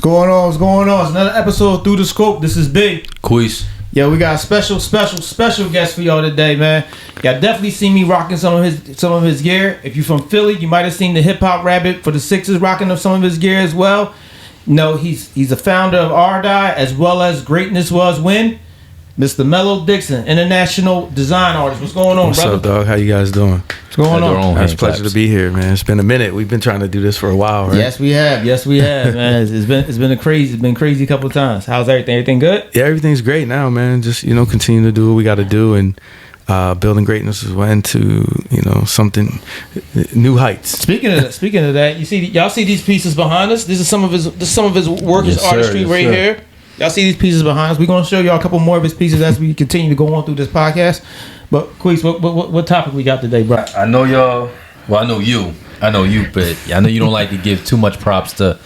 going on? What's going on? It's another episode of Through the Scope. This is Big. Quiz. Yeah, we got a special guest for y'all today, man. Y'all definitely see me rocking some of his gear. If you're from Philly, you might have seen the Hip Hop Rabbit for the Sixers rocking up some of his gear as well. No, he's the founder of R-Die as well as Greatness Was When. Mr. Mello Dixon, international design artist. What's going on, What's brother? up, dog? How you guys doing? What's going on? It's a pleasure to be here, man. It's been a minute. We've been trying to do this for a while, right? Yes, we have, man. It's been crazy couple of times. How's everything? Everything good? Yeah, everything's great now, man. Just continue to do what we got to do, and building greatness is when to something new heights. Speaking of that, y'all see these pieces behind us. This is some of his work, his artistry here. Y'all see these pieces behind us. We're gonna show y'all a couple more of his pieces as we continue to go on through this podcast. But Queez, what topic we got today, bro? I know y'all. Well, I know you, but I know you don't like to give too much props to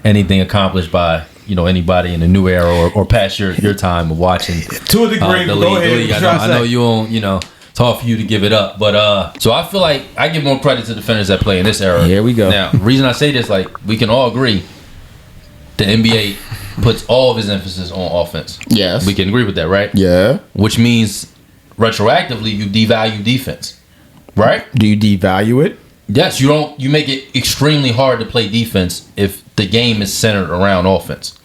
anything accomplished by anybody in the new era or past your time of watching. To a degree, the go league. ahead. I know you don't. It's hard for you to give it up, but so I feel like I give more credit to defenders that play in this era. Here we go. Now, the reason I say this, like we can all agree, the NBA puts all of his emphasis on offense. Yes. We can agree with that, right? Yeah. Which means retroactively you devalue defense. Right? Do you devalue it? Yes, you make it extremely hard to play defense if the game is centered around offense.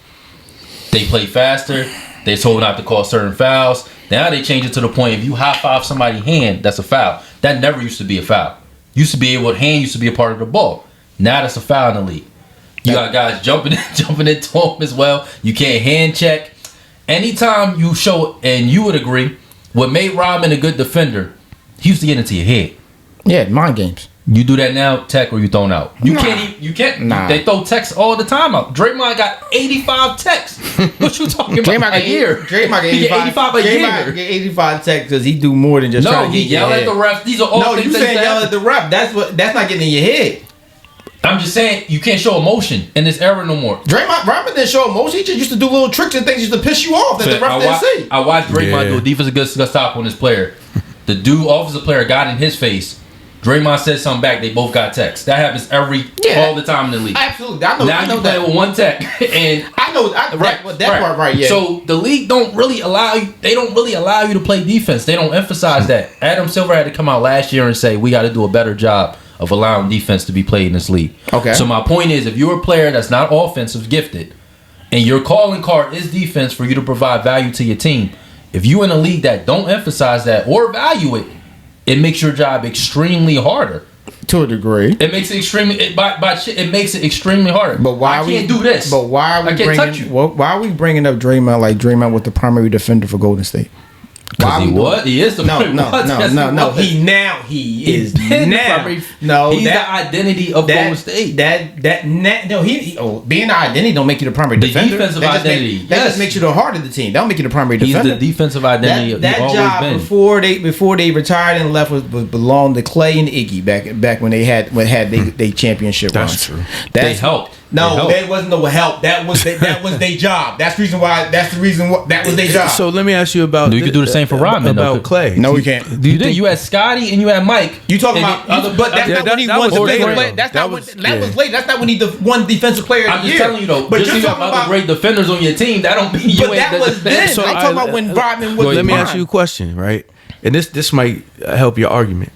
They play faster, they're told not to call certain fouls. Now they change it to the point if you high five somebody's hand, that's a foul. That never used to be a foul. Hand used to be a part of the ball. Now that's a foul in the league. You got guys jumping into him as well. You can't hand check. Anytime you show, and you would agree, what made Rodman a good defender, he used to get into your head. Yeah, mind games. You do that now, tech or you thrown out. You can't. Nah. They throw techs all the time out. Draymond got 85 techs. What you talking about? Draymond a year. Draymond got 85 a year. Draymond get 85 techs because he do more than just try to get yell at the refs. These are all no, things you saying yell at the ref. That's not getting in your head. I'm just saying you can't show emotion in this era no more. Rodman didn't show emotion. He just used to do little tricks and things just to piss you off that the ref didn't see. I watched Draymond do a defensive good stop on this player. The offensive player got in his face. Draymond said something back. They both got texts. That happens all the time in the league. Absolutely. I know that with one tech, and I know that part right. Yeah. So the league don't really allow you. They don't really allow you to play defense. They don't emphasize that. Adam Silver had to come out last year and say we got to do a better job of allowing defense to be played in this league. Okay. So my point is, if you're a player that's not offensive gifted, and your calling card is defense for you to provide value to your team, if you in a league that don't emphasize that or value it, it makes your job extremely harder. To a degree, it makes it extremely. It makes it extremely harder. But why I can't do this? But why are we why are we bringing up Draymond like Draymond was the primary defender for Golden State? He is the no. He is the identity of Golden State. Being the identity don't make you the primary defender. Defensive identity. That just makes you the heart of the team. That don't make you the primary defender. He's the defensive identity. That job before they retired and left was belonged to Clay and Iggy back when they had they championship runs. That's true. They helped. No, that wasn't no help. That was their job. That's the reason why that was their job. So let me ask you about. You could do the same for Rodman about Clay. No, we can't. You had Scotty and you had Mike. You talking about but that's not when he won defensive player. That was late. That's not when he won defensive player of the year. I'm just telling you though. But you're talking about great defenders on your team. That don't mean you. But that was then. I'm talking about when Rodman was. Let me ask you a question, right? And this might help your argument.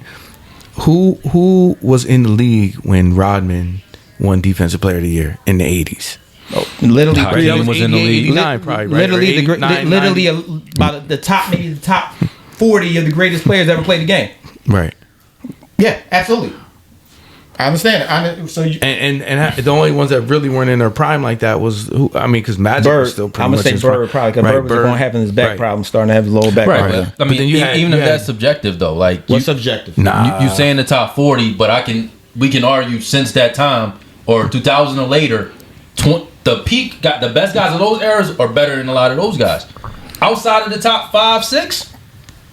Who was in the league when Rodman won Defensive Player of the Year in the 80s? Literally, Hakeem was in the league. 89 probably, right? Literally about the top 40 of the greatest players ever played the game. Right. Yeah, absolutely. I understand. And the only ones that really weren't in their prime like that was who? I mean, because Magic Bird, was still pretty I'm much gonna say Bird probably because Bird was going to have his back problem, starting to have his lower back problem. I mean, even if that's subjective though, like what's subjective? Nah, you saying the top 40, but we can argue since that time or 2000 or later, the peak got the best guys of those eras are better than a lot of those guys. Outside of the top 5, 6.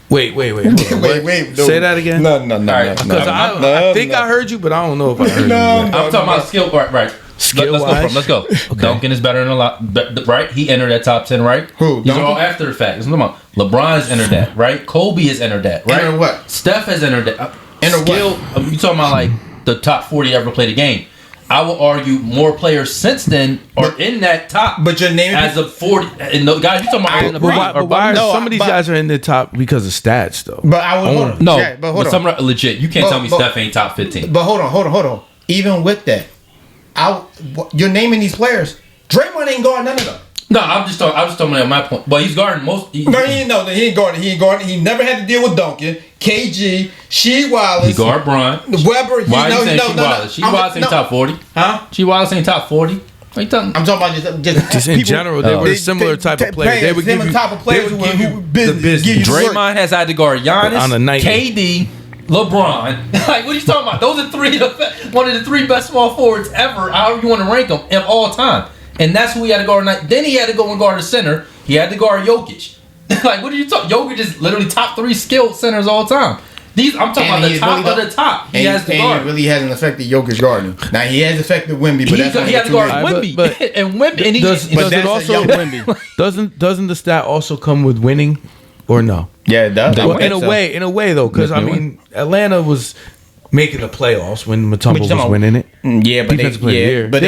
Wait. Say that again. No. Because I think I heard you, but I don't know if I heard you. I'm talking about skill. Right. Let's go. Okay. Duncan is better than a lot. Right? He entered that top 10. Right? Who? These are all after the fact. LeBron has entered that. Right? Kobe has entered that. Right? Entered what? Steph has entered that. Entered skill. What? You talking about like the top 40 ever played a game? I will argue more players since then are in that top. But you're naming as of 40. And the guys you talking about, but why are some of these guys are in the top because of stats though? But I would hold on. No, Yeah, but hold on. Some legit. You can't tell me Steph ain't top 15. But hold on. Even with that, you're naming these players. Draymond ain't guarding none of them. No, I was just talking about my point. But he's guarding most. He ain't guarding. He never had to deal with Duncan, KG, She Wallace. He guard Bron. Weber. Why are you saying She Wallace? She Wallace ain't top 40. Huh? She Wallace ain't top 40. What are you talking? I'm talking about just in general. They were a similar type of player. They would give you type of players who the business. Draymond has had to guard Giannis, on a night. KD, LeBron. Like, what are you talking about? Those are one of the three best small forwards ever. However you want to rank them of all time. And that's who he had to guard tonight. Then he had to go and guard the center. He had to guard Jokic. Like, what are you talking? Jokic is literally top 3 skilled centers all time. I'm talking about the top of the top. He has to guard. He really hasn't affected Jokic guarding. Now he has affected Wemby, but he had to guard Wemby. And Wemby. Does it also doesn't the stat also come with winning, or no? Yeah, it does. Well, in a way though, because I mean, Atlanta was making the playoffs when Mutombo was winning it. Yeah, but they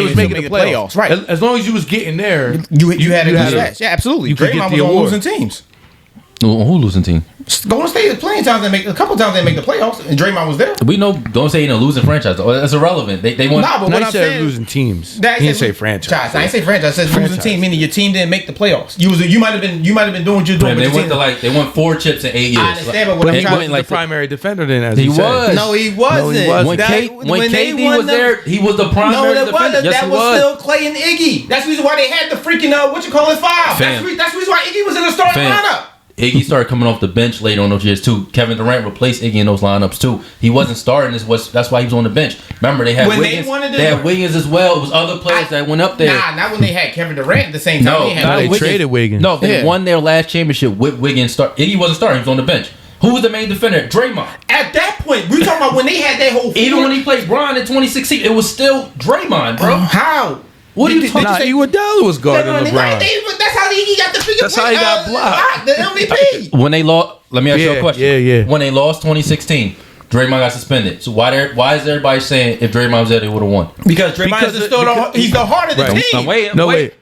was making the playoffs. Right. As long as you was getting there, you had a good match. Yeah, absolutely. Draymond was on losing teams. Who losing team? Golden State is playing times a couple times they make the playoffs, and Draymond was there. We know don't say in a losing franchise. That's irrelevant. They won. Nah, but what I'm saying, losing teams. He didn't say franchise. I didn't say franchise. I said losing team, meaning your team didn't make the playoffs. You might have been doing what you're doing. They went they won 4 chips in 8 years. I understand, but what I'm trying to the primary defender then, as he was. No, he wasn't. When KD was there, he was the primary defender. That was still Clay and Iggy. That's the reason why they had the freaking 5. That's the reason why Iggy was in the starting lineup. Iggy started coming off the bench later on those years too. Kevin Durant replaced Iggy in those lineups too. He wasn't starting. That's why he was on the bench. Remember they had Wiggins. They had Wiggins as well. It was other players that went up there. Nah, not when they had Kevin Durant at the same time. They traded Wiggins. No, they won their last championship with Wiggins. Iggy wasn't starting. He was on the bench. Who was the main defender? Draymond. At that point, we talking about when they had that whole. Even when he played Bron in 2016, it was still Draymond, bro. How? What are you talking about? Iguodala was guarding LeBron. That's how he got the figure. That's how he got blocked. The MVP. When they lost, let me ask you a question. Yeah. When they lost 2016, Draymond got suspended. So why is everybody saying if Draymond was there, they would have won? Because Draymond he's the heart of the team. I'm waiting.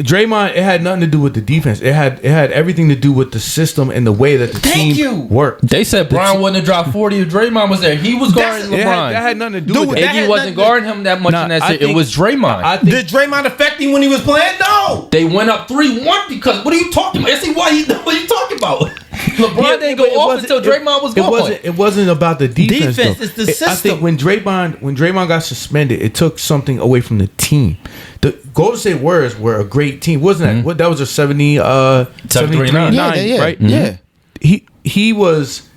Draymond, it had nothing to do with the defense. It had everything to do with the system and the way that the team worked. They said Bron wouldn't have dropped 40 if Draymond was there. He was guarding LeBron. That had nothing to do with it. Iggy wasn't guarding him that much in that series. It was Draymond. Did Draymond affect him when he was playing? No. They went up 3-1 because what are you talking about? What are you talking about? LeBron didn't go off until Draymond was gone. It wasn't about the defense. It's the system. I think when Draymond got suspended, it took something away from the team. The Golden State Warriors were a great team, wasn't that? That was a 73-9, right? Mm-hmm. Yeah. He was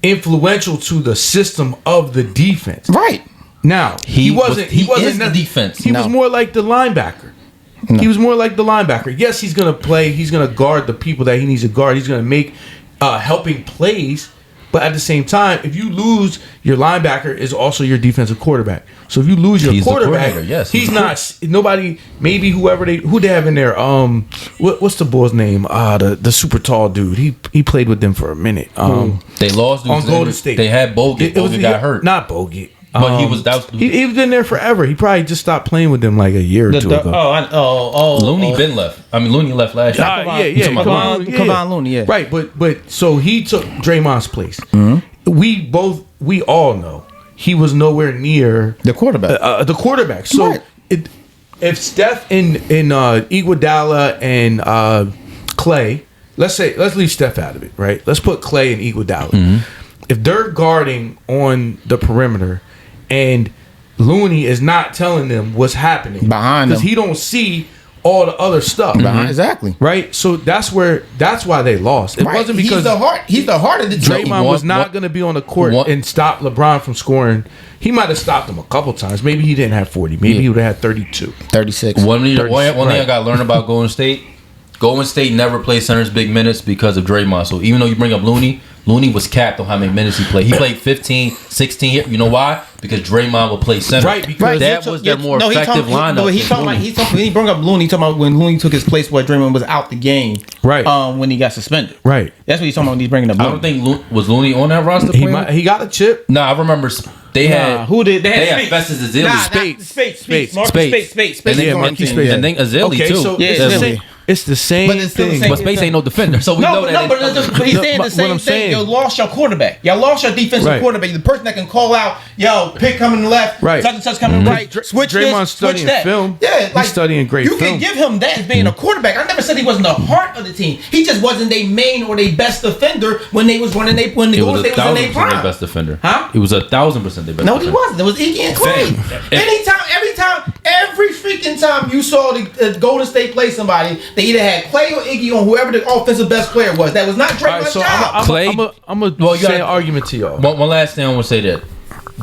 influential to the system of the defense. Right. Now he wasn't the defense. He was more like the linebacker. No. He was more like the linebacker. Yes, he's going to play. He's going to guard the people that he needs to guard. He's going to make helping plays. But at the same time, if you lose, your linebacker is also your defensive quarterback. So if you lose your quarterback, he's not nobody. Maybe who they have in there. What's the boy's name? The super tall dude. He played with them for a minute. They lost on Golden State. They had Bogut. Bogut got hurt. Not Bogut. But he was been there forever. He probably just stopped playing with them like a year or two ago. Looney been left. I mean, Looney left last year. Kevon Looney, yeah. Right, but so he took Draymond's place. Mm-hmm. We all know he was nowhere near the quarterback. So if Steph and Iguodala and Clay, let's leave Steph out of it, right? Let's put Clay and Iguodala. Mm-hmm. If they're guarding on the perimeter and Looney is not telling them what's happening behind them, because he don't see all the other stuff. Mm-hmm. Exactly. Right? So that's why they lost. It wasn't because he's the heart of the team. Draymond was not going to be on the court and stop LeBron from scoring. He might have stopped him a couple times. Maybe he didn't have 40. Maybe he would have had 32. 36. One thing I got to learn about Golden State never played centers big minutes because of Draymond. So even though you bring up Looney was capped on how many minutes he played. He played 15, 16 here. You know why? Because Draymond would play center. Right, because that was their more effective lineup. When he brought up Looney, he talking about when Looney took his place while Draymond was out the game. Right. When he got suspended. Right. That's what he's talking about when he's bringing up Looney. I don't think was Looney on that roster. He got a chip. No, I remember They had who did? They They had had Festus Ezeli. Spates. Marcus Spates. And is yeah, on Marquis the team. Spates. And then Ezeli Okay, too. so Yeah, it's the Ezeli. same. It's the same But it's still the thing. same But Space ain't no defender, so we know that. But he's saying but the same what I'm thing. saying- You lost your quarterback. Y'all lost your defensive Right. quarterback. The person that can call out, yo, pick coming left, Right. such and such coming right, switch Draymond's this, switch studying that. film. Yeah, He's studying great You film. can give him that as being a quarterback. I never said he wasn't the heart of the team. He just wasn't their main or their best defender when they was running. When the It Golden was State was in their 1,000% their prime. best defender. Huh? It was 1,000% their best. No, he defender. wasn't. It was Iggy and Clay. Every freaking time you saw the Golden State play somebody, they either had Clay or Iggy on whoever the offensive best player was. That was not All Draymond's right, so job. Clay- I'm gonna Well, you say gotta- an argument to y'all. One last thing I want to say that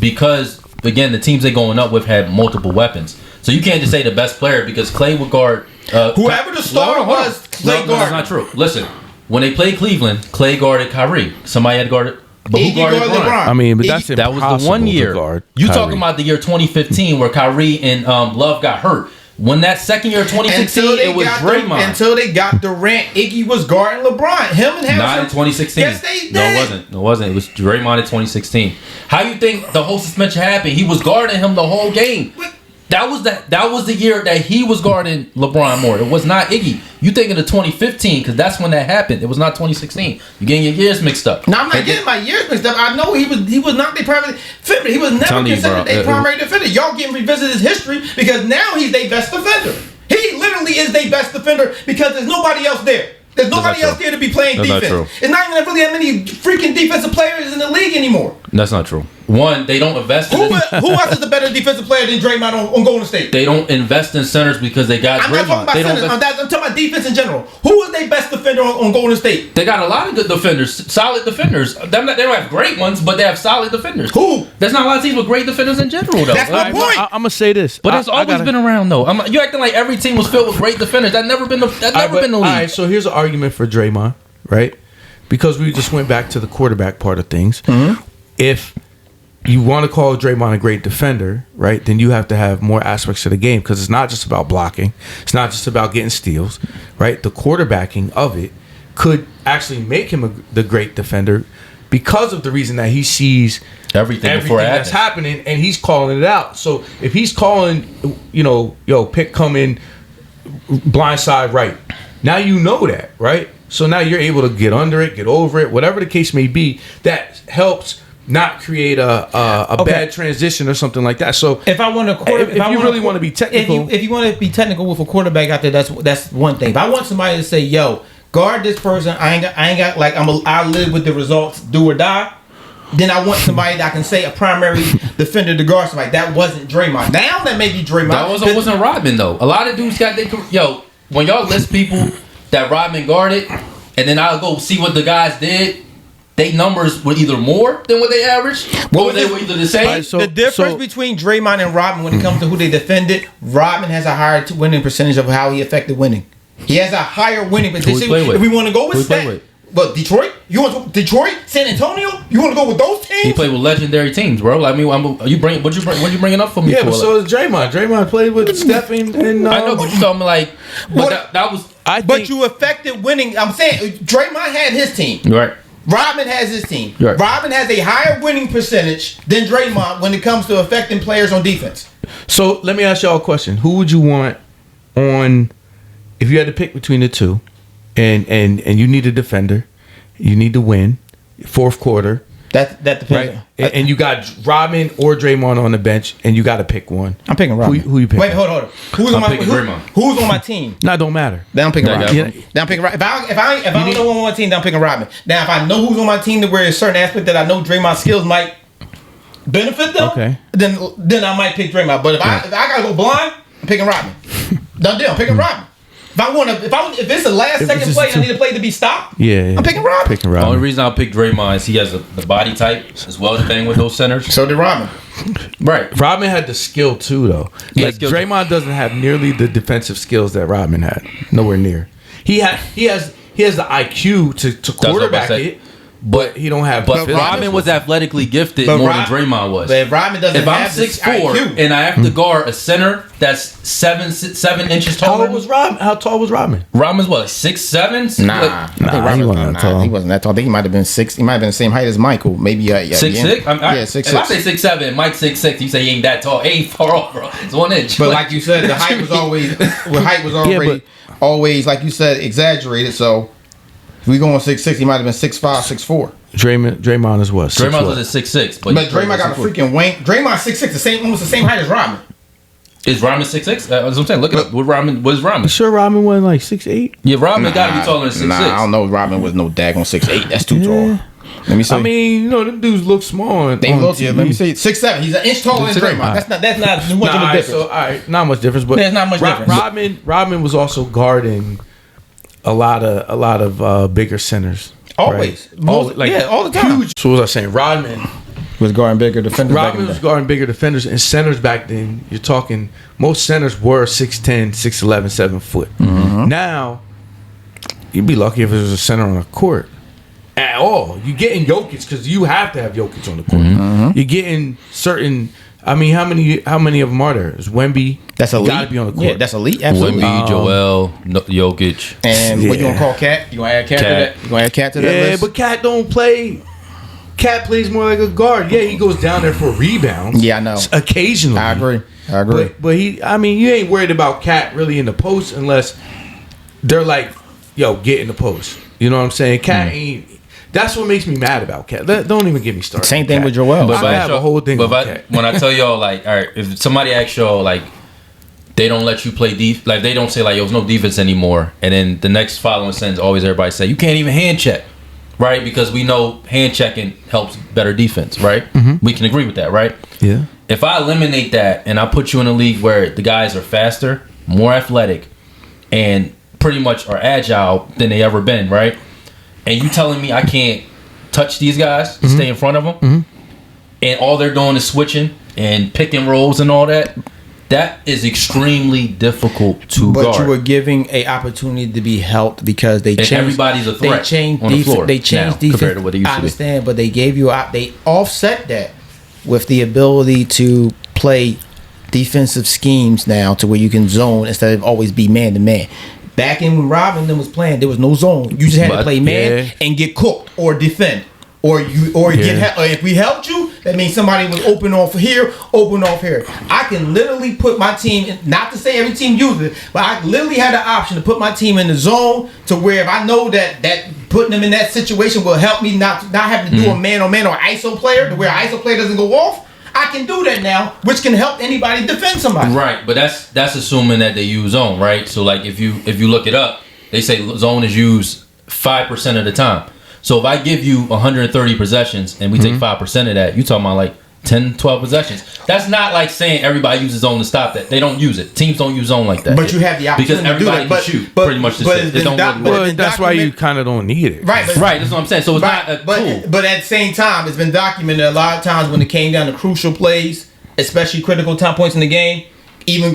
because again the teams they're going up with had multiple weapons, so you can't just say the best player because Clay would guard Whoever the star was, Clay No, that's guarded. not true. Listen, when they played Cleveland, Clay guarded Kyrie. Somebody had guarded. But who Iggy guarded guarded LeBron? LeBron. I mean, but that's That was impossible the one year. to guard You Kyrie. talking about the year 2015 where Kyrie and Love got hurt. When that second year of 2016, it was Draymond. Until they got Durant, Iggy was guarding LeBron. Him and Harrison. Not in 2016. Yes, they did. No, it wasn't. No, it wasn't. It was Draymond in 2016. How you think the whole suspension happened? He was guarding him the whole game. That was the year that he was guarding LeBron more. It was not Iggy. You thinking of 2015 because that's when that happened. It was not 2016. You're getting your years mixed up. No, I'm not getting my years mixed up. I know he was not their primary defender. He was never Telling you, considered bro, their primary defender. Y'all getting revisited his history because now he's their best defender. He literally is their best defender because there's nobody else there. There's nobody not else true. there to be playing That's not defense. true. It's not even really that many freaking defensive players in the league anymore. That's not true. One, they don't invest in Who else is a better defensive player than Draymond on Golden State? They don't invest in centers because they got I'm not talking Draymond. about They don't. centers. I'm talking about defense in general. Who is their best defender on Golden State? They got a lot of good defenders, solid defenders. They don't have great ones, but they have solid defenders. Who? There's not a lot of teams with great defenders in general, though. That's my point. I'm gonna say this, But it's always been around, though. You acting like every team was filled with great defenders. That's never been the league. All right, so here's an argument for Draymond, right? Because we just went back to the quarterback part of things. Mm-hmm. If you want to call Draymond a great defender, right, then you have to have more aspects of the game because it's not just about blocking. It's not just about getting steals, right? The quarterbacking of it could actually make him the great defender because of the reason that he sees everything before it that's happens. happening and he's calling it out. So if he's calling, yo, pick coming blindside right, now you know that, right? So now you're able to get under it, get over it, whatever the case may be. That helps not create a bad transition or something like that. So If I want to, if you really want to be technical, if you want to be technical with a quarterback out there, that's one thing. If I want somebody to say, "Yo, guard this person," I ain't got like I live with the results, do or die. Then I want somebody that I can say a primary defender to guard somebody. That wasn't Draymond. Now that may be Draymond. That wasn't Rodman, though. A lot of dudes got when y'all list people that Rodman guarded, and then I'll go see what the guys did. They numbers were either more than what they averaged, or they were either the same. Right, so- the difference between Draymond and Rodman when it comes to who they defended, Rodman has a higher winning percentage of how he affected winning. He has a higher winning percentage. play with? If we want to go with Who he play stat, with? but Detroit, you want to, Detroit, San Antonio, you want to go with those teams? He played with legendary teams, bro. I mean, what you bringing up for me? yeah, for? but so is Draymond. Draymond played with Stephen and I know, but you told me that was But you affected winning. I'm saying Draymond had his team. right. Rodman has his team. Right. Rodman has a higher winning percentage than Draymond when it comes to affecting players on defense. So let me ask y'all a question: who would you want on if you had to pick between the two, and you need a defender, you need to win, fourth quarter, That depends. right? And you got Rodman or Draymond on the bench, and you got to pick one. I'm picking Rodman. Who you picking? Wait, hold on. I'm picking Draymond. Who's on my team? No, it don't matter. Then I'm picking Yeah, Rodman. yeah. Then I'm picking Rodman. If I don't know who's on my team, then I'm picking Rodman. Now, if I know who's on my team, to where a certain aspect that I know Draymond's skills might benefit them, Okay. then I might pick Draymond. But if I gotta go blind, I'm picking Rodman. Done deal. I'm picking Rodman. If it's the last second just play, a I need to play to be stopped. Yeah, I'm picking Rodman. Picking The only Rodman. reason I'll pick Draymond is he has the body type as well to bang with those centers. So did Rodman. Right. Rodman had the skill too, though. Yeah, Like skill. Draymond doesn't have nearly the defensive skills that Rodman had. Nowhere near. He has the IQ to quarterback say. it, But he don't have. But physical. Rodman was athletically gifted But more Rod- than Draymond was. But if Rodman doesn't If I'm have this 6'4" IQ, and I have to guard a center that's 7 inches How taller, old was Rodman? How tall was Rodman? Rodman's what, 6'7"? Nah, I think Robert, he wasn't that tall. He wasn't that tall. I think he might have been 6. He might have been the same height as Michael. Maybe 6'6"? Yeah, 6'6". If I say 6'7", Mike's 6'6", you say he ain't that tall. He ain't far off, bro. It's 1 inch. but like you said, the height was always already always, like you said, exaggerated. So if we going 6'6", he might have been 6'5", 6'4". Draymond is what? Draymond was at 6'6", But Draymond got a freaking wing. Draymond 6'6", almost the same height as Rodman. Is Rodman 6'6"? That's what I'm saying. Look it up. What is Rodman? You sure Rodman wasn't like 6'8"? Yeah, Rodman got to be taller than 6'6". Nah, I don't know. Rodman was no daggone 6'8". That's too tall. Let me see. I mean, them dudes look small. They look. Yeah, let me see. 6'7". He's an inch taller than Draymond. That's not much of a difference. So, all right, not much difference, but There's not much difference. Rodman was also guarding a lot of bigger centers. Always, right? all the time. Huge. So what was I saying? Rodman was guarding bigger defenders. Rodman was guarding bigger defenders, and centers back then. You're talking most centers were 6'10", 6'11", 7 foot. Mm-hmm. Now you'd be lucky if there was a center on the court at all. You're getting Jokic because you have to have Jokic on the court. Mm-hmm. You're getting certain. I mean, how many of them are there? Is Wemby? That's elite. Got to be on the court. Yeah, that's elite. Absolutely. Wemby, Joel, Jokic. And what you gonna call Cat? You gonna add Cat to that? You gonna add Cat to that list? But Cat don't play. Cat plays more like a guard. Yeah, he goes down there for rebounds. Yeah, I know. Occasionally, I agree. But you ain't worried about Cat really in the post unless they're like, yo, get in the post. You know what I'm saying? Cat ain't. That's what makes me mad about Cat. Don't even get me started. Same thing Cat. with Joel. But I have a whole thing with Cat. When I tell y'all, like, all right, if somebody asks y'all, like, they don't let you play like they don't say like, yo, there's no defense anymore, and then the next following sentence always everybody say you can't even hand check, right? Because we know hand checking helps better defense, right? Mm-hmm. We can agree with that, right? Yeah. If I eliminate that and I put you in a league where the guys are faster, more athletic, and pretty much are agile than they ever been, right? And you telling me I can't touch these guys, stay in front of them, and all they're doing is switching and picking rolls and all that. That is extremely difficult to guard. But you were giving a opportunity to be helped because they changed. Everybody's a threat. They changed on the floor. They changed now, defense compared to what they used I to be. understand, but they gave you they offset that with the ability to play defensive schemes now to where you can zone instead of always be man to man. Back in when Robin was playing, there was no zone. You just had to play man and get cooked or defend. Or if we helped you, that means somebody was open off here, open off here. I can literally put my team in, not to say every team uses it, but I literally had the option to put my team in the zone to where if I know that putting them in that situation will help me not having to do a man-on-man or ISO player, to where ISO player doesn't go off, I can do that now, which can help anybody defend somebody. Right, but that's assuming that they use zone, right? So like if you look it up, they say zone is used 5% of the time. So if I give you 130 possessions and we take 5% of that, you talking about like 10, 12 possessions. That's not like saying everybody uses zone to stop that. They don't use it. Teams don't use zone like that. But you have the opportunity because everybody to do that. can shoot pretty much the same. Well, that's why you kind of don't need it. Right, right. That's what I'm saying. So it's not a tool. But at the same time, it's been documented a lot of times when it came down to crucial plays, especially critical time points in the game. Even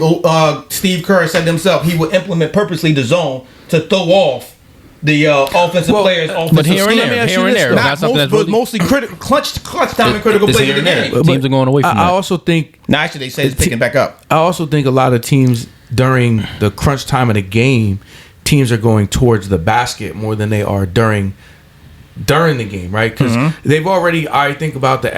Steve Kerr said himself he would implement purposely the zone to throw off the offensive players. But here and there, not most, but mostly clutch time and critical plays in the game. Teams are going away from that. I also think. Now, actually, they say it's picking back up. I also think a lot of teams during the crunch time of the game, teams are going towards the basket more than they are during the game, right? Because they've already. I think about the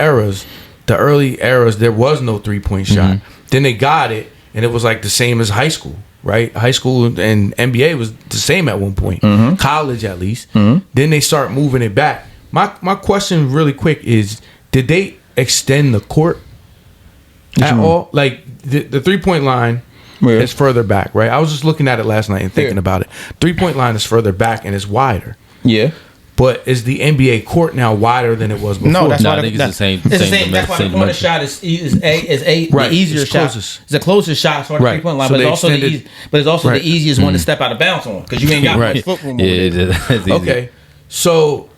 early eras. There was no 3-point shot. Then they got it, and it was like the same as high school. Right, high school and NBA was the same at one point. College, at least. Then they start moving it back. My question, really quick, is: did they extend the court at all? Like the 3-point line is further back, right? I was just looking at it last night and thinking about it. 3-point line is further back and it's wider. Yeah. But is the NBA court now wider than it was before? No, that's why I think it's the same. It's the same. That's why the corner shot is the easier shot. It's the closest shot for the 3-point line, so but it's also the easiest one to step out of bounds on because you ain't got much foot room. Okay, so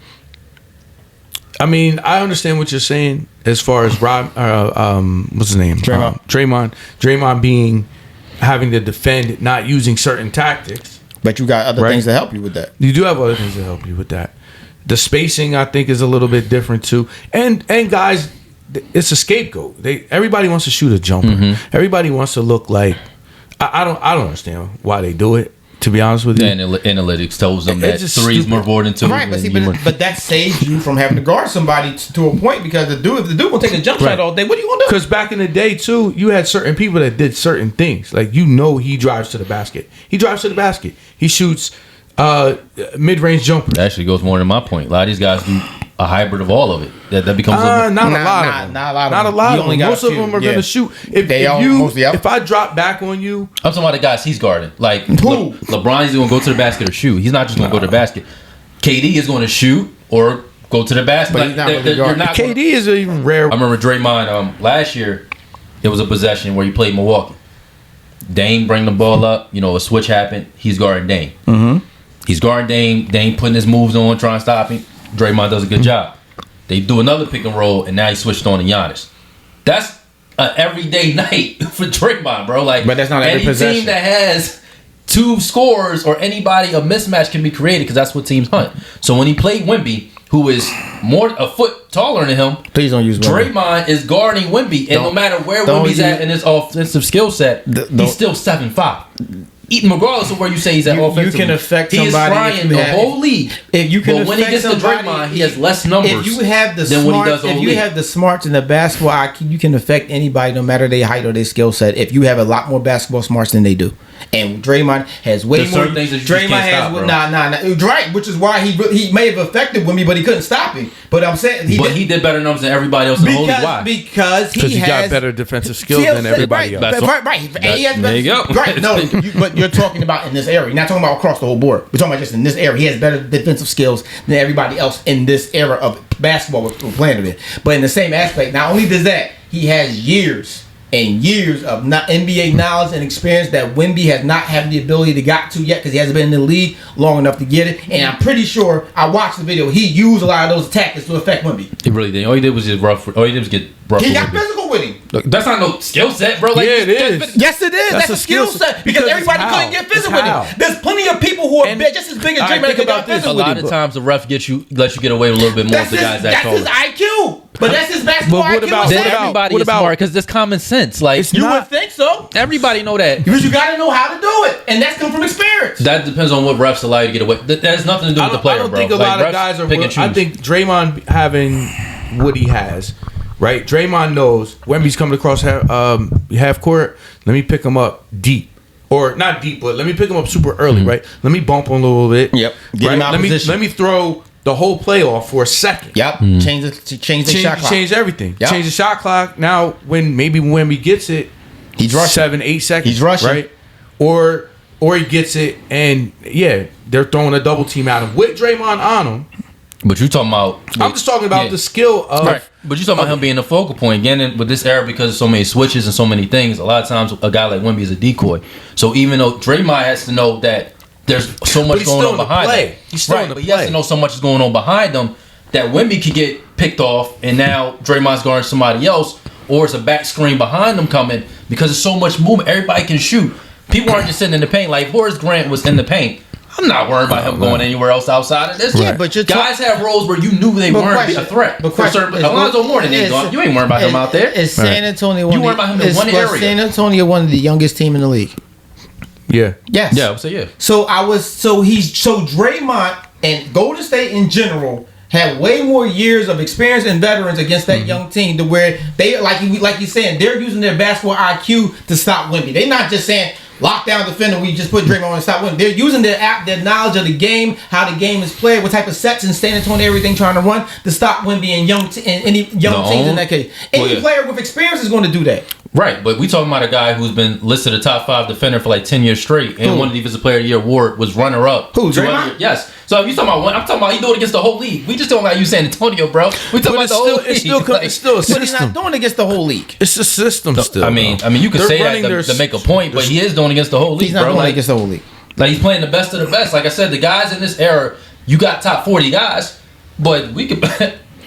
I mean, I understand what you're saying as far as what's his name? Draymond being having to defend, not using certain tactics. But you got other things to help you with that. You do have other things to help you with that. The spacing, I think, is a little bit different too. And guys, it's a scapegoat. Everybody wants to shoot a jumper. Mm-hmm. Everybody wants to look like. I don't understand why they do it. To be honest with you, and analytics tells them that just three's more stupid. important too. Right, but that saves you from having to guard somebody to a point because if the dude will take a jump shot all day, what are you gonna do? Because back in the day too, you had certain people that did certain things. Like he drives to the basket. He drives to the basket. He shoots mid-range jumpers. That actually goes more to my point. A lot of these guys do a hybrid of all of it. That becomes Not a lot of them. Not a lot of Not a them. lot You of only them. got Most a of few, them are yeah. gonna shoot. Mostly out. If I drop back on you, I'm talking about the guys he's guarding. Like Who? LeBron's going to go to the basket or shoot. He's not just going to go to the basket. KD is going to shoot or go to the basket. But he's not really you're guarding. not KD is even rare. I remember Draymond last year. It was a possession where he played Milwaukee. Dame bring the ball up. A switch happened. He's guarding Dame. Mm-hmm. He's guarding Dame. Dame putting his moves on, trying to stop him. Draymond does a good job. They do another pick and roll, and now he switched on to Giannis. That's an everyday night for Draymond, bro. But that's not every any possession. team that has two scorers or anybody, a mismatch can be created because that's what teams hunt. So when he played Wemby, who is more a foot taller than him, Please don't use Wemby. Draymond is guarding Wemby, and no matter where Wemby's at in his offensive skill set, he's still 7'5". Regardless of where you say he's at offensively, you can affect he is somebody frying if you the have- whole league. If you can but when he affect gets to somebody, Draymond, he has less numbers. If you have the than what he smarts, does on if you league. have the smarts and the basketball IQ, you can affect anybody no matter their height or their skill set. If you have a lot more basketball smarts than they do, and Draymond has way There's more. certain things that you just Draymond can't has stop, bro. nah. Right, which is why he may have affected Wemby, but he couldn't stop him. But I'm saying he did better numbers than everybody else in the whole league. Why? Because Because he has got better defensive skills than everybody right, else. Right. And he has there you go. Right. No, But you're talking about in this area. You're not talking about across the whole board. We're talking about just in this area. He has better defensive skills than everybody else in this era of basketball we're playing with. But in the same aspect, not only does that, he has years and years of NBA knowledge and experience that Wemby has not had the ability to got to yet because he hasn't been in the league long enough to get it. And I'm pretty sure I watched the video. He used a lot of those tactics to affect Wemby. He really did. All he did was just rough. All he did was get rough. He with got Wemby. physical with him. Look, that's not no skill set, bro. Like, Yeah, it is. Yes, it is. That's That's a a skill skill set set. because Because everybody it's couldn't how. get physical It's with how. him. There's plenty of people who are And just as big as I Draymond think that got about this. physical A with lot him. of times the ref let you get away with a little bit more That's with the guys that his taller. IQ. But that's his basketball But what IQ. about- is what that. about- Everybody what is about- smart because there's common sense. Like It's You not- would think so. everybody know that. Because you got to know how to do it. And that's come from experience. That depends on what refs allow you to get away. That has nothing to do with the player, I don't bro. think a Like, lot of refs guys are. pick and choose. I think Draymond having what he has, right? Draymond knows Wemby's coming across half court. Let me pick him up deep, or not deep, but let me pick him up super early, right? Let me bump him a little bit. Yep. Get Right? him out of position. Let me throw the whole play off for a second. Yep. Change the shot clock. Change everything. Yep. Change the shot clock. Now, when Wemby gets it, He's rushing. 7-8 seconds. He's rushing. right? Or he gets it, and yeah, they're throwing a double team at him with Draymond on him. But you talking about? I'm just talking about yeah. the skill of. Right. But you talking about him being the focal point again with this era because of so many switches and so many things. A lot of times, a guy like Wemby is a decoy. So even though Draymond has to know that there's so much he's going still on in the behind play. them, He's still in the but he has play. to know so much is going on behind them that Wemby could get picked off, and now Draymond's guarding somebody else, or it's a back screen behind them coming because there's so much movement. Everybody can shoot. People aren't just sitting in the paint. Like Horace Grant was in the paint. I'm not worried about him going anywhere else outside of this. Yeah, but you're guys have roles where you knew they But weren't question- a threat. but For question certain, is- Alonzo Mourning ain't is- gone. You ain't worried about him out there. Is San Antonio You worry about him in one area. San Antonio one of the youngest team in the league? Yeah. Yes. Yeah, I would say yeah. So Draymond and Golden State in general had way more years of experience and veterans against that young team to where they like you're saying they're using their basketball IQ to stop Wemby. They're not just saying lockdown defender. We just put Draymond on and stop Wemby. They're using their knowledge of the game, how the game is played, what type of sets in San Antonio, everything trying to run to stop Wemby and any young teams in that case. Any player with experience is going to do that. Right, but we talking about a guy who's been listed a top 5 defender for like 10 years straight, and won the Defensive Player of the Year award, was runner up. Who, to Draymond? Yes. So if you talking about one, I'm talking about he do it against the whole league. We just talking about you San Antonio, bro. We talking about the whole league. It's still Like, a But he's not system. doing it against the whole league. It's a system still. I mean, you could They're say running that their to make a point, but he is doing it against the whole league, He's not bro. doing it Like, against the whole league. like he's playing the best of the best. Like I said, the guys in this era, you got top 40 guys, but we could.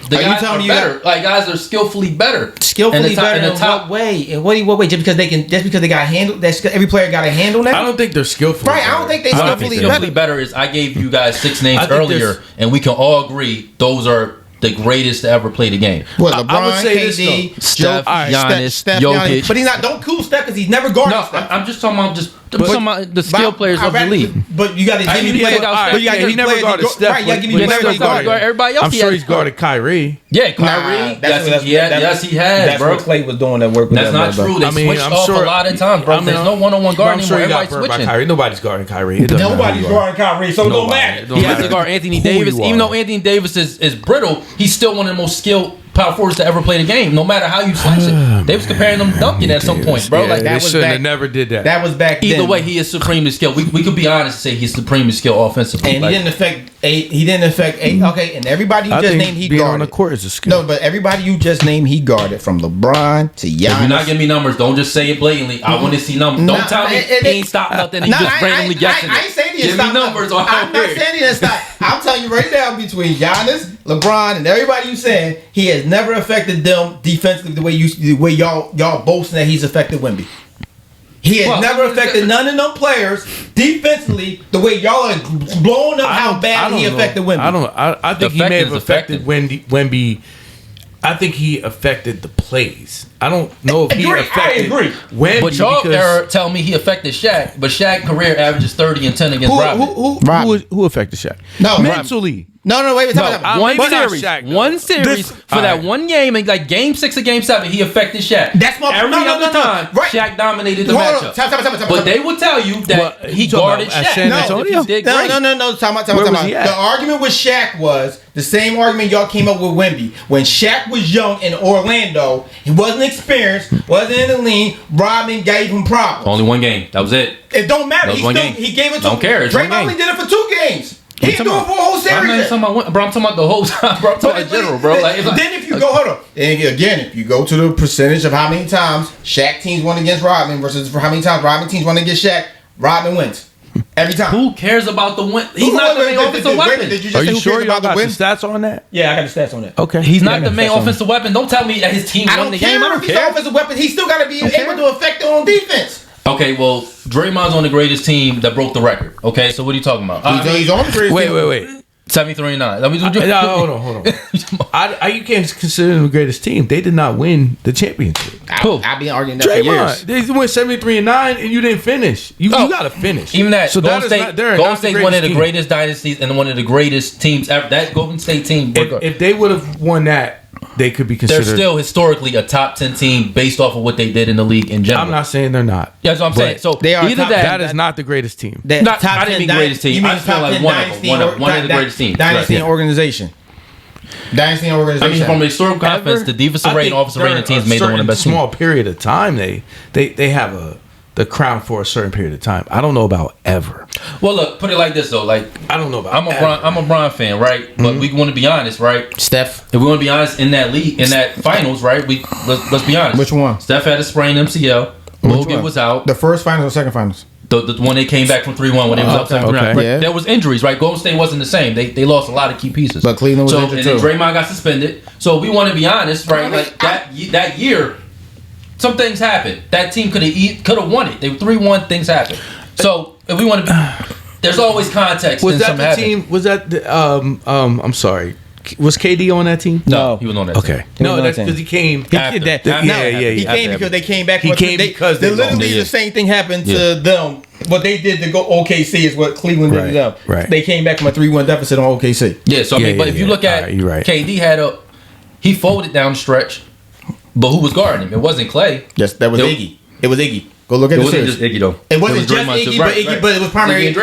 The Are you guys telling are me better. Like guys are skillfully better. Skillfully better in what way? In what way? Just because they got handled. That's every player got a handle now. I don't think they're skillful. Right, I don't think they skillfully Skillfully better is I gave you guys 6 names earlier, and we can all agree those are the greatest to ever play the game. What, LeBron, I would say KD, this, Steph, Giannis, Steph, Jokic. but he's not. Don't cool Steph because he's never guarded No, Steph. I'm just talking about the skill players of the league. But you got to give me need to players. take out But you got to he never guarded Steph. Right, you got to give me But players. Steph that guard. Everybody else. I'm sure he's guarded Kyrie. Yeah, Kyrie. Yes, he has, That's bro. what Clay was doing that work with That's not true. They switched off a lot of times, bro. There's no one-on-one guard I'm sure anymore. he got Everybody's burnt by switching. Kyrie. Nobody's guarding Kyrie. It doesn't matter Nobody's who you are. guarding Kyrie, so it don't matter. He has to guard Anthony Davis. Even though Anthony Davis is brittle, he's still one of the most skilled power forwards to ever play the game. No matter how you slice it, they was comparing them dunking at some point, bro. Yeah, Like they that. shouldn't have never did that. That was back then. Either way, he is supremely skilled. We could be honest and say he's supremely skilled offensively. And Like, he didn't affect eight. He didn't affect eight. Okay, and everybody you I just think named he being guarded. on the court is a skill. No, but everybody you just named he guarded, from LeBron to if you're not Giannis. giving me numbers, don't just say it blatantly. I want to see numbers. Don't tell me he ain't stopped nothing. He just randomly guessing I ain't it. saying he Give didn't me stop numbers. nothing. I'm not saying he didn't stop. I'm telling you right now, between Giannis, LeBron, and everybody you saying, he has never affected them defensively the way y'all boasting that he's affected Wemby. He has never affected none of them players defensively the way y'all are blowing up how bad he affected Wemby. I think he may have affected Wemby. I think he affected the plays. I don't know if he affected Wemby. But y'all are telling me he affected Shaq, but Shaq's career averages 30 and 10 against Rodman. Who affected Shaq? No, mentally. No, wait. One series for that one game, and like game 6 or game 7, he affected Shaq. That's my every other time. Right. Shaq dominated the matchup. But they would tell you that he guarded Shaq. No. Time out. The argument with Shaq was the same argument y'all came up with Wemby. When Shaq was young in Orlando, he wasn't experienced, wasn't in the league. Rodman gave him problems. Only one game. That was it. It don't matter. He gave it to Don't care. Draymond only did it for 2 games. He didn't do it for a whole series. I'm talking about the whole time, bro. I'm talking about general, bro. Then if you go, hold on. And again, if you go to the percentage of how many times Shaq teams won against Rodman versus for how many times Rodman teams won against Shaq, Rodman wins. Every time. Who cares about the win? He's not the main offensive weapon. Are you sure y'all got the stats on that? Yeah, I got the stats on that. Okay. He's not the main offensive weapon. Don't tell me that his team won the game. I don't If he's care. an offensive weapon, he's still got to be able to affect it on defense. Okay, well, Draymond's on the greatest team that broke the record. Okay, so what are you talking about? He's on the greatest team. Wait. 73-9. Hold on. You can't consider them the greatest team. They did not win the championship. I've been arguing that for years. They went 73-9 and you didn't finish. You got to finish. Even that. So Golden State one of the team. greatest dynasties and one of the greatest teams ever. That Golden State team. If they would have won that, they could be considered. They're still historically a top 10 team based off of what they did in the league in general. I'm not saying they're not. Yeah, that's what I'm saying. So they are either that is not the greatest team. I didn't mean greatest team. I just feel like one of the greatest teams. Dynasty and organization. Dynasty and organization. I mean, from a historical conference, the defensive rating, offensive rating teams made them one of the best. Small period of time, they have the crown for a certain period of time. I don't know about ever. Well, look, put it like this though. Like I don't know about. I'm a Bron fan, right? But we want to be honest, right? Steph. If we want to be honest, in that league, in that finals, right? Let's be honest. Which one? Steph had a sprained MCL. Logan was out. The first finals or second finals? The one they came back from 3-1 when they was up 7-3. Okay. Right? There was injuries, right? Golden State wasn't the same. They lost a lot of key pieces. But Cleveland was injured and then too. Draymond got suspended. So if we want to be honest, right? Like that year, some things happened. That team could have won it. They were 3-1. Things happened. So if we want to, there's always context. Was that the team? Was that the? I'm sorry. Was KD on that team? No, he was on that team. Okay. No, that's because he came. He came because they came back. He came because they literally the same thing happened to them. What they did to go OKC is what Cleveland did to them. Right. They came back from a 3-1 deficit on OKC. Yeah. So I mean, but if you look at KD he folded down the stretch, but who was guarding him? It wasn't Clay. Yes, that was Iggy. It was Iggy. Go look at it. It wasn't just Iggy though. It wasn't just Iggy, but it was primarily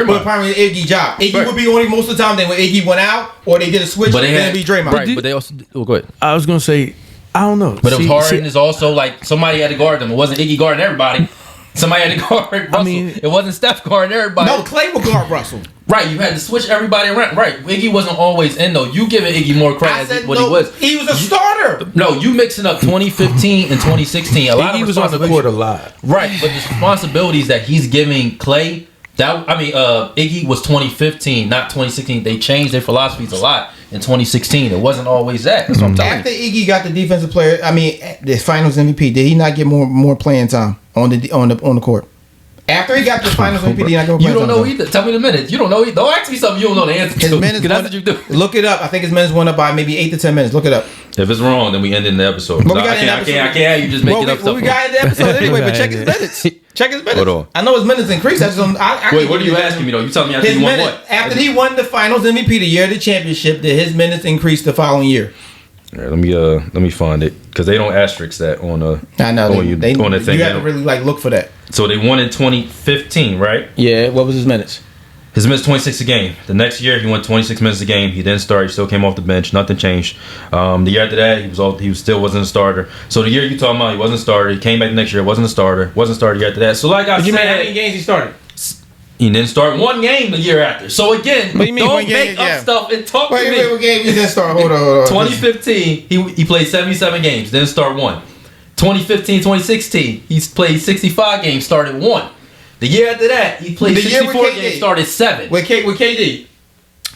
Iggy job. Iggy would be on it most of the time. Then when Iggy went out or they did a switch, then it'd be Draymond. Right, but they also go ahead. I was gonna say, I don't know. But Harden is also like somebody had to guard them. It wasn't Iggy guarding everybody. Somebody had to guard Russell. I mean, it wasn't Steph guarding everybody. No, Clay would guard Russell. Right, you had to switch everybody around. Right, Iggy wasn't always in though. You giving Iggy more credit than what he was. He was a starter. No, you mixing up 2015 and 2016. A lot Iggy of was on the court a lot. Right, but the responsibilities that he's giving Clay Iggy was 2015, not 2016. They changed their philosophies a lot in 2016. It wasn't always that. That's what I'm telling After you. Iggy got the defensive player, the Finals MVP, did he not get more playing time on the court? After he got the Finals MVP, did he not get more You playing don't time? know either. Tell me the minutes. You don't know either. Don't ask me something you don't know the answer His to. minutes 'Cause that's went- what you do. Look it up. I think his minutes went up by maybe 8 to 10 minutes. Look it up. If it's wrong, then we end in the episode. Well, we No, got I in can't have you just Well, making up stuff. we got in the episode anyway, but check his minutes. Check his minutes. Hold on. I know his minutes increased. That's what Wait, what are you asking me though? You telling me after His you won minutes, what? after he won the Finals MVP the year of the championship, did his minutes increase the following year? All right, let me find it because they don't asterisk that on I know. on You the thing. have to really look for that. So they won in 2015, right? Yeah. What was his minutes? His minutes 26 a game. The next year he went 26 minutes a game. He didn't start. He still came off the bench. Nothing changed. The year after that he still wasn't a starter. So the year you talking about he wasn't a starter. He came back the next year. Wasn't a starter. Wasn't a starter the year after that. So like I How many said, games he started? he didn't start one game the year after. So again, What do you mean one don't game? make Yeah. up stuff and talk to me. Wait, what game he didn't start? Hold on. 2015, he played 77 games, didn't start one. 2015, 2016, he's played 65 games, started one. The year after that, he played The year with 64 KD. games, started 7. With KD.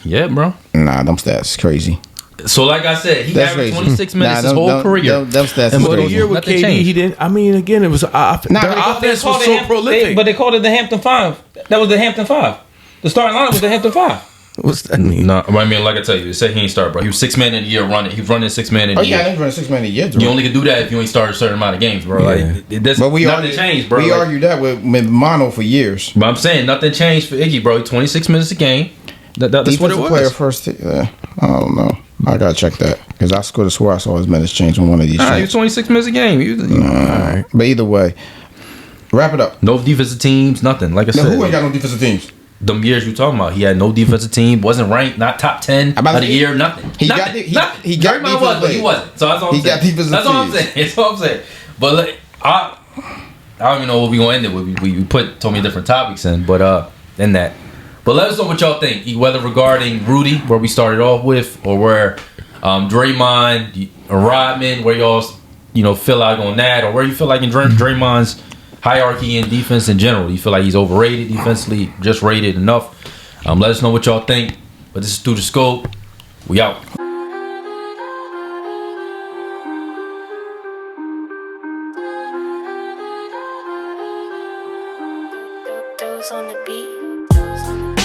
Yeah, bro. Nah, them stats crazy. So like I said, he That's averaged crazy. 26 minutes his Nah, whole career. Them stats And is But the crazy. year with Nothing KD, changed. he didn't. I mean, again, it was their offense was so prolific. But they called it the Hampton Five. That was the Hampton Five. The starting lineup was the Hampton Five. What's that mean? No, I mean, like I tell you, it said he ain't start, bro. He was 6 man in a year running. He was running 6 man in a Oh year. yeah, they run 6 man a year. You only can do that if you ain't started a certain amount of games, bro. Yeah. Like, that's But we nothing argued, changed, bro. We Like, argued that with Mono for years. but I'm saying nothing changed for Iggy, bro. 26 minutes a game. That's what it Defensive was. player first. I don't know. I gotta check that because I could have swore I saw his minutes change on one of these. He was Shows. 26 minutes a game. Alright. But either way, wrap it up. No defensive teams, nothing. Like I Now, said, who ain't got no defensive teams? them years you talking about, he had no defensive team, wasn't ranked, not top 10 I'm about of to the say, year, nothing. he got nothing. the- he- nothing. he got Draymond was, defensive but he teams. wasn't. So that's all I'm He saying. got defensive That's all I'm teams. saying. That's all I'm saying. But like, I don't even know what we gonna end it with. We told me different topics in, but in that. But let us know what y'all think, whether regarding Rudy, where we started off with, or where Draymond, Rodman, where y'all feel like on that, or where you feel like in Draymond's hierarchy in defense in general. You feel like he's overrated defensively, just rated enough. Let us know what y'all think. But this is Through the Scope. We out. Those on the beat.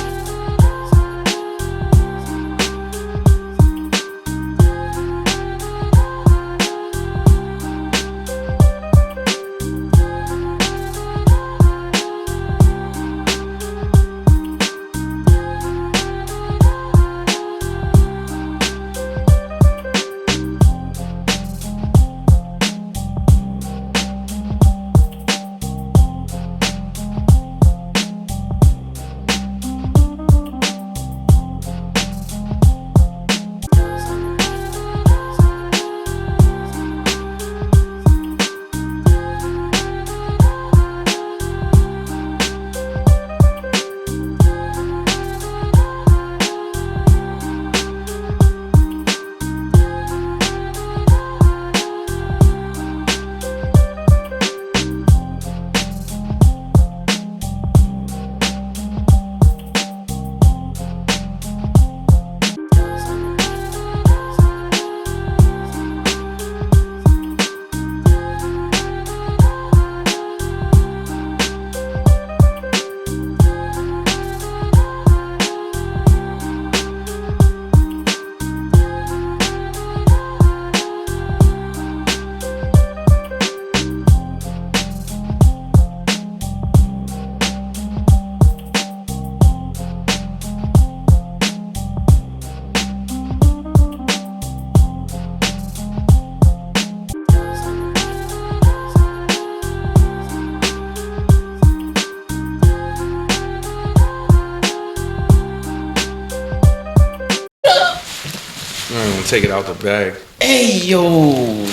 I'm gonna take it out the bag. Hey yo.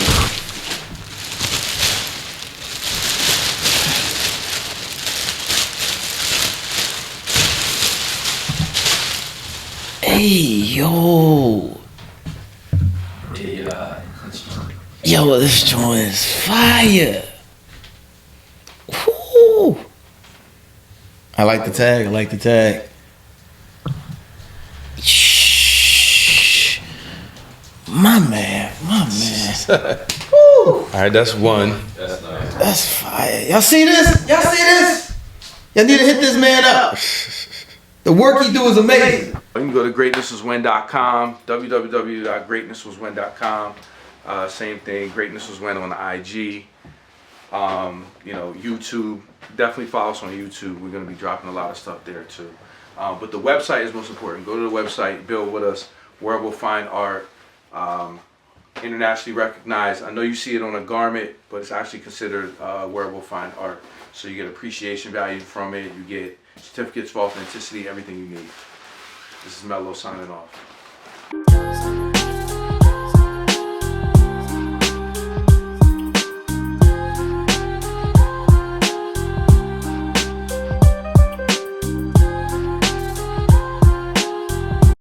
Hey yo. Yo, this joint is fire. Woo. I like the tag. I like the tag. Shh. My man. All right, that's one. That's fire. Y'all see this? Y'all need to hit this man up. The work he do is amazing. You can go to greatnesswaswin.com, www.greatnesswaswin.com. Same thing, Greatness Was Win on the IG. YouTube. Definitely follow us on YouTube. We're going to be dropping a lot of stuff there too. But the website is most important. Go to the website, build with us, wearable fine art, internationally recognized. I know you see it on a garment, but it's actually considered wearable fine art. So you get appreciation value from it. You get certificates of authenticity, everything you need. This is Mello signing off.